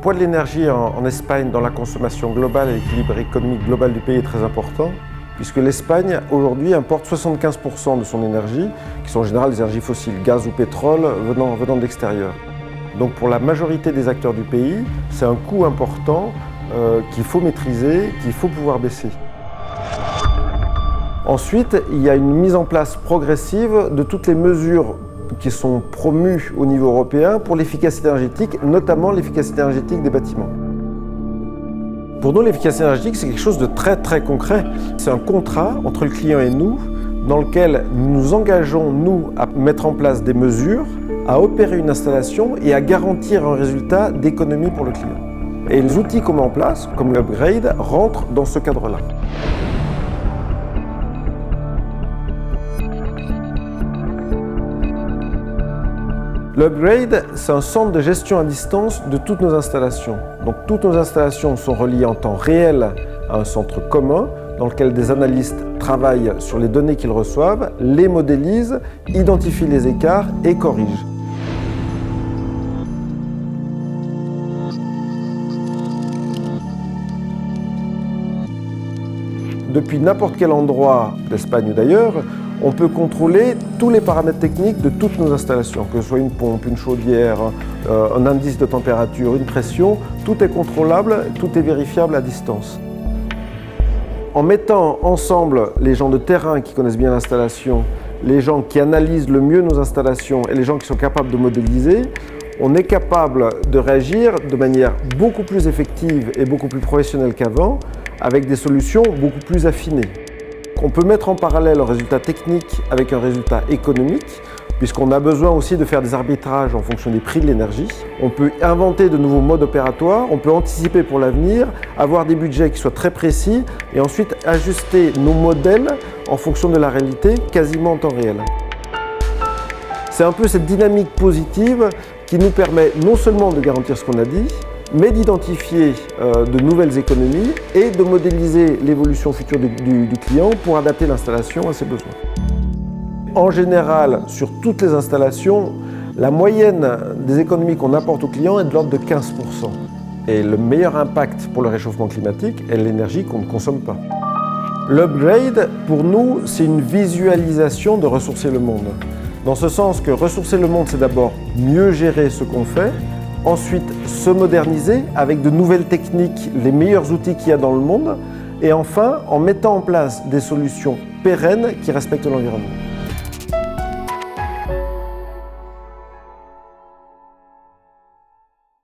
poids de l'énergie en Espagne dans la consommation globale et l'équilibre économique global du pays est très important, puisque l'Espagne aujourd'hui importe 75% de son énergie, qui sont en général des énergies fossiles, gaz ou pétrole venant de l'extérieur. Donc pour la majorité des acteurs du pays, c'est un coût important qu'il faut maîtriser, qu'il faut pouvoir baisser. Ensuite, il y a une mise en place progressive de toutes les mesures qui sont promues au niveau européen pour l'efficacité énergétique, notamment l'efficacité énergétique des bâtiments. Pour nous, l'efficacité énergétique, c'est quelque chose de très concret. C'est un contrat entre le client et nous, dans lequel nous nous engageons, nous, à mettre en place des mesures, à opérer une installation et à garantir un résultat d'économie pour le client. Et les outils qu'on met en place, comme l'upgrade, rentrent dans ce cadre-là. L'upgrade, c'est un centre de gestion à distance de toutes nos installations. Donc toutes nos installations sont reliées en temps réel à un centre commun dans lequel des analystes travaillent sur les données qu'ils reçoivent, les modélisent, identifient les écarts et corrigent. Depuis n'importe quel endroit d'Espagne ou d'ailleurs, on peut contrôler tous les paramètres techniques de toutes nos installations, que ce soit une pompe, une chaudière, un indice de température, une pression, tout est contrôlable, tout est vérifiable à distance. En mettant ensemble les gens de terrain qui connaissent bien l'installation, les gens qui analysent le mieux nos installations et les gens qui sont capables de modéliser, on est capable de réagir de manière beaucoup plus effective et beaucoup plus professionnelle qu'avant, avec des solutions beaucoup plus affinées. On peut mettre en parallèle un résultat technique avec un résultat économique, puisqu'on a besoin aussi de faire des arbitrages en fonction des prix de l'énergie. On peut inventer de nouveaux modes opératoires, on peut anticiper pour l'avenir, avoir des budgets qui soient très précis et ensuite ajuster nos modèles en fonction de la réalité quasiment en temps réel. C'est un peu cette dynamique positive qui nous permet non seulement de garantir ce qu'on a dit, mais d'identifier de nouvelles économies et de modéliser l'évolution future du client pour adapter l'installation à ses besoins. En général, sur toutes les installations, la moyenne des économies qu'on apporte au client est de l'ordre de 15%. Et le meilleur impact pour le réchauffement climatique est l'énergie qu'on ne consomme pas. L'upgrade, pour nous, c'est une visualisation de ressourcer le monde. Dans ce sens que ressourcer le monde, c'est d'abord mieux gérer ce qu'on fait, ensuite se moderniser avec de nouvelles techniques, les meilleurs outils qu'il y a dans le monde, et enfin en mettant en place des solutions pérennes qui respectent l'environnement.